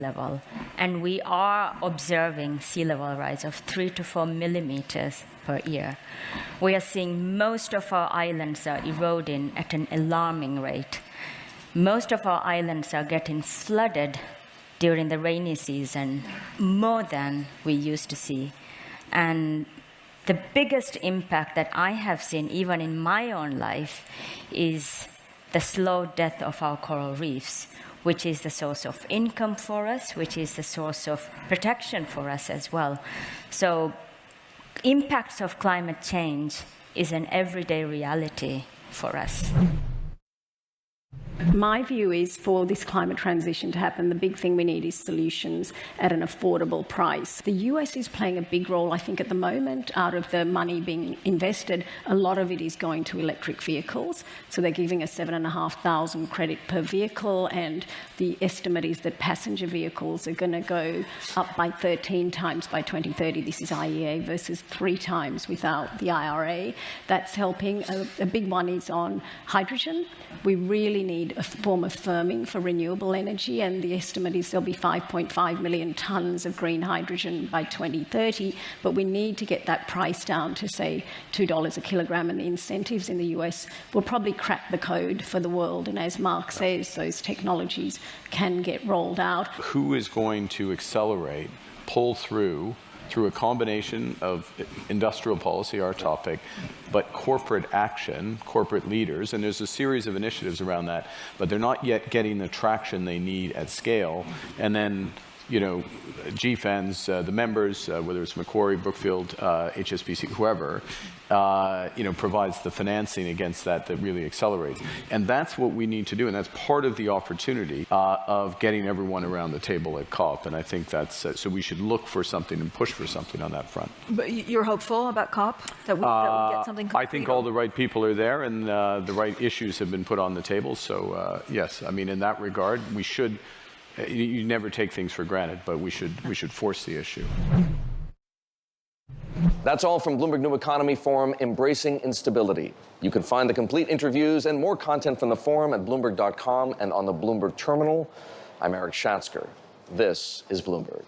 level, and we are observing sea level rise of 3 to 4 millimeters per year. We are seeing most of our islands are eroding at an alarming rate. Most of our islands are getting flooded during the rainy season, more than we used to see. And the biggest impact that I have seen, even in my own life, is the slow death of our coral reefs, which is the source of income for us, which is the source of protection for us as well. So impacts of climate change is an everyday reality for us. My view is for this climate transition to happen, the big thing we need is solutions at an affordable price. The US is playing a big role, I think, at the moment. Out of the money being invested, a lot of it is going to electric vehicles. So they're giving us $7,500 credit per vehicle, and the estimate is that passenger vehicles are going to go up by 13 times by 2030. This is IEA versus 3 times without the IRA. That's helping. A big one is on hydrogen. We really need a form of firming for renewable energy, and the estimate is there'll be 5.5 million tonnes of green hydrogen by 2030, but we need to get that price down to, say, $2 a kilogram, and the incentives in the US will probably crack the code for the world, and as Mark says, those technologies can get rolled out. Who is going to accelerate, pull through a combination of industrial policy, our topic, but corporate action, corporate leaders, and there's a series of initiatives around that, but they're not yet getting the traction they need at scale. And then, you know, GFANs, the members, whether it's Macquarie, Brookfield, HSBC, whoever, you know, provides the financing against that really accelerates. And that's what we need to do, and that's part of the opportunity of getting everyone around the table at COP. And I think that's, so we should look for something and push for something on that front. But you're hopeful about COP? That we get something concrete? I think all the right people are there, and the right issues have been put on the table. So yes, I mean, in that regard, we should, you never take things for granted, but we should force the issue. That's all from Bloomberg New Economy Forum, Embracing Instability. You can find the complete interviews and more content from the forum at Bloomberg.com and on the Bloomberg Terminal. I'm Eric Schatzker. This is Bloomberg.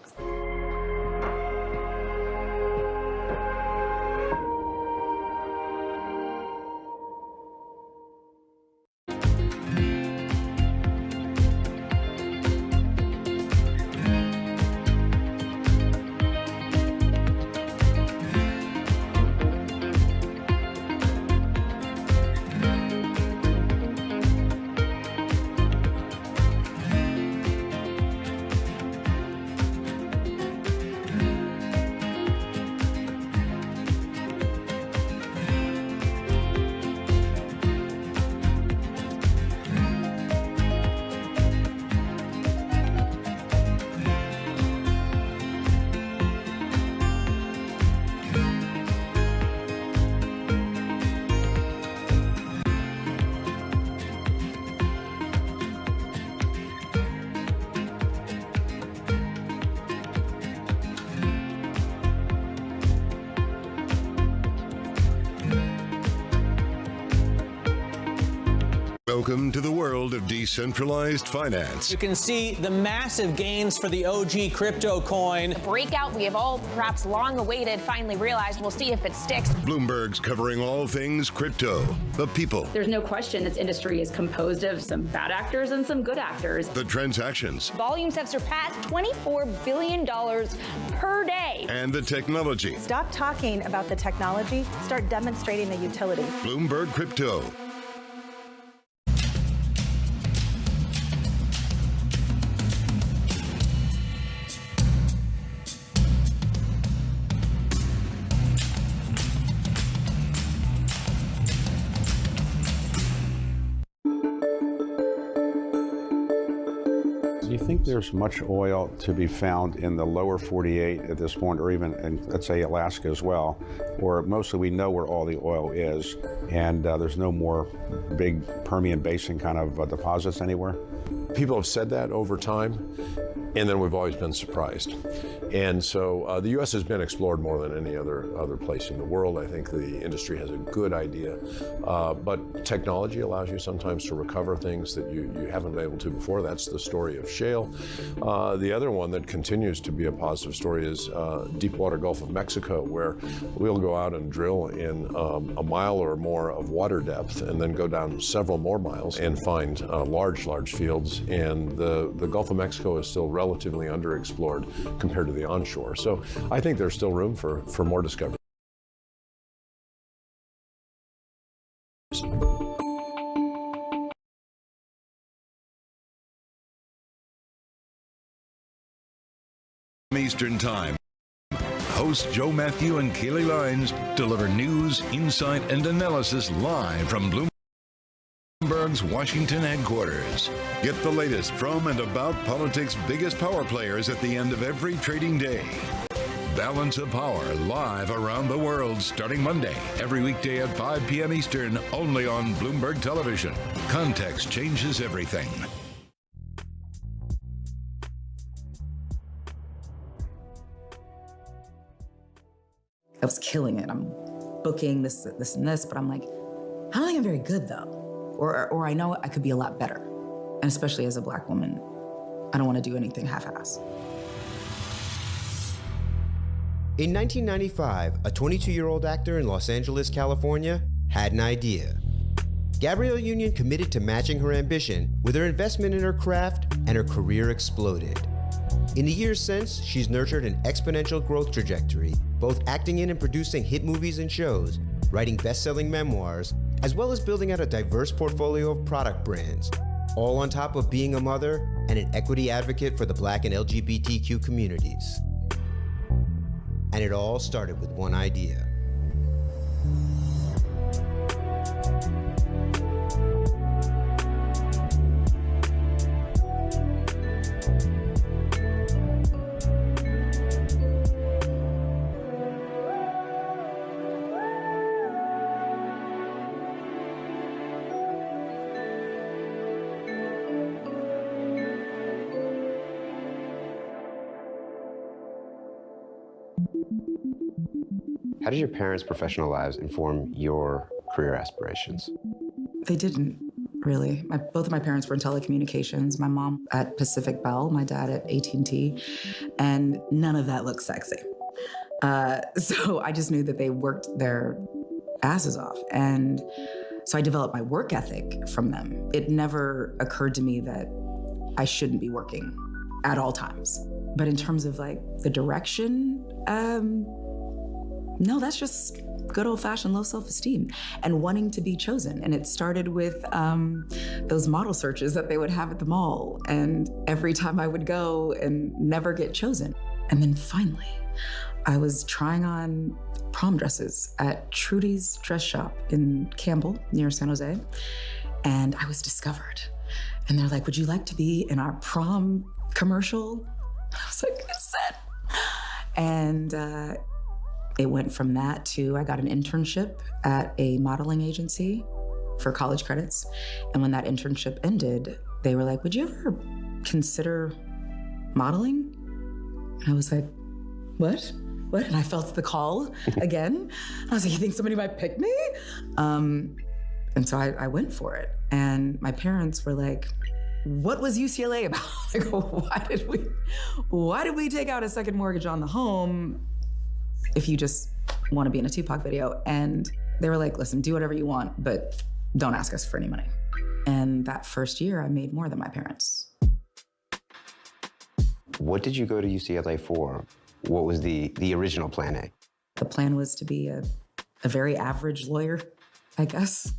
Welcome to the world of decentralized finance. You can see the massive gains for the OG crypto coin. Breakout we have all perhaps long awaited, finally realized. We'll see if it sticks. Bloomberg's covering all things crypto, the people. There's no question this industry is composed of some bad actors and some good actors. The transactions. Volumes have surpassed $24 billion per day. And the technology. Stop talking about the technology, start demonstrating the utility. Bloomberg Crypto. Do you think there's much oil to be found in the lower 48 at this point, or even in, let's say, Alaska as well? Or mostly we know where all the oil is, and there's no more big Permian Basin kind of deposits anywhere? People have said that over time, and then we've always been surprised. And so the U.S. has been explored more than any other place in the world. I think the industry has a good idea, but technology allows you sometimes to recover things that you haven't been able to before. That's the story of shale. The other one that continues to be a positive story is Deepwater Gulf of Mexico, where we'll go out and drill in a mile or more of water depth and then go down several more miles and find large fields. And the Gulf of Mexico is still relatively underexplored compared to the onshore. So I think there's still room for more discovery. Eastern Time. Hosts Joe Matthew and Kaylee Lines deliver news, insight, and analysis live from Bloomberg's Washington headquarters. Get the latest from and about politics' biggest power players at the end of every trading day. Balance of Power live around the world starting Monday, every weekday at 5 p.m. Eastern, only on Bloomberg Television. Context changes everything. I was killing it. I'm booking this and this, but I'm like, I don't think I'm very good though. Or I know I could be a lot better. And especially as a Black woman, I don't want to do anything half-ass. In 1995, a 22-year-old actor in Los Angeles, California, had an idea. Gabrielle Union committed to matching her ambition with her investment in her craft, and her career exploded. In the years since, she's nurtured an exponential growth trajectory, both acting in and producing hit movies and shows, writing best-selling memoirs, as well as building out a diverse portfolio of product brands, all on top of being a mother and an equity advocate for the Black and LGBTQ communities. And it all started with one idea. How did your parents' professional lives inform your career aspirations? They didn't, really. Both of my parents were in telecommunications. My mom at Pacific Bell, my dad at AT&T, and none of that looked sexy. So I just knew that they worked their asses off. And so I developed my work ethic from them. It never occurred to me that I shouldn't be working at all times. But in terms of like the direction, no, that's just good old-fashioned low self-esteem and wanting to be chosen. And it started with those model searches that they would have at the mall. And every time I would go and never get chosen. And then finally, I was trying on prom dresses at Trudy's dress shop in Campbell, near San Jose. And I was discovered. And they're like, would you like to be in our prom commercial? I was like, it's set. And it went from that to I got an internship at a modeling agency for college credits. And when that internship ended, they were like, would you ever consider modeling? And I was like, what? And I felt the call again. I was like, you think somebody might pick me? And so I went for it. And my parents were like, what was UCLA about? Like, why did we take out a second mortgage on the home if you just want to be in a Tupac video? And they were like, listen, do whatever you want, but don't ask us for any money. And that first year, I made more than my parents. What did you go to UCLA for? What was the original plan A? The plan was to be a very average lawyer, I guess.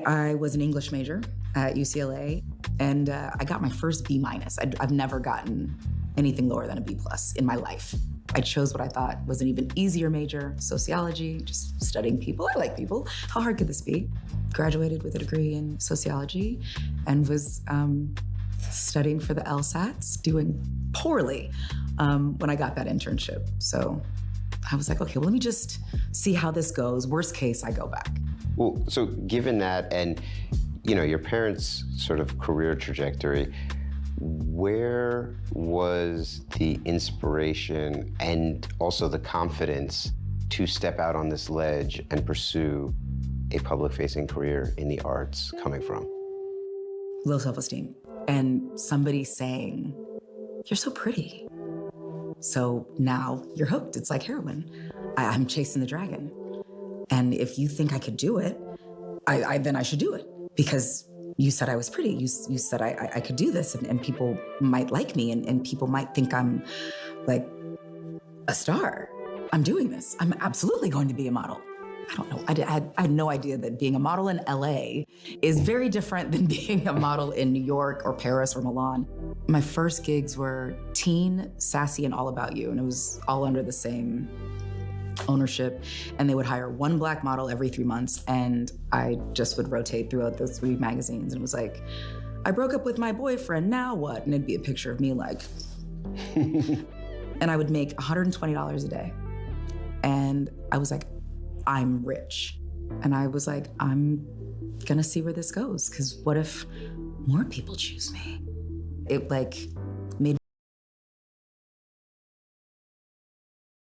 I was an English major at UCLA, and I got my first B-. I've never gotten anything lower than a B+ in my life. I chose what I thought was an even easier major, sociology, just studying people. I like people. How hard could this be? Graduated with a degree in sociology and was studying for the LSATs, doing poorly when I got that internship. So I was like, okay, well, let me just see how this goes. Worst case, I go back. Well, so given that and, you know, your parents' sort of career trajectory, Where was the inspiration and also the confidence to step out on this ledge and pursue a public-facing career in the arts coming from? Low self-esteem. And somebody saying, you're so pretty. So now you're hooked. It's like heroin. I'm chasing the dragon. And if you think I could do it, then I should do it. Because you said I was pretty. You said I could do this, and people might like me, and people might think I'm like a star. I'm doing this. I'm absolutely going to be a model. I don't know. I had no idea that being a model in LA is very different than being a model in New York or Paris or Milan. My first gigs were teen, sassy, and all about you, and it was all under the same ownership, and they would hire one black model every 3 months, and I just would rotate throughout those 3 magazines, and it was like, I broke up with my boyfriend, now what? And it'd be a picture of me like, and I would make $120 a day. And I was like, I'm rich. And I was like, I'm gonna see where this goes, because what if more people choose me? It like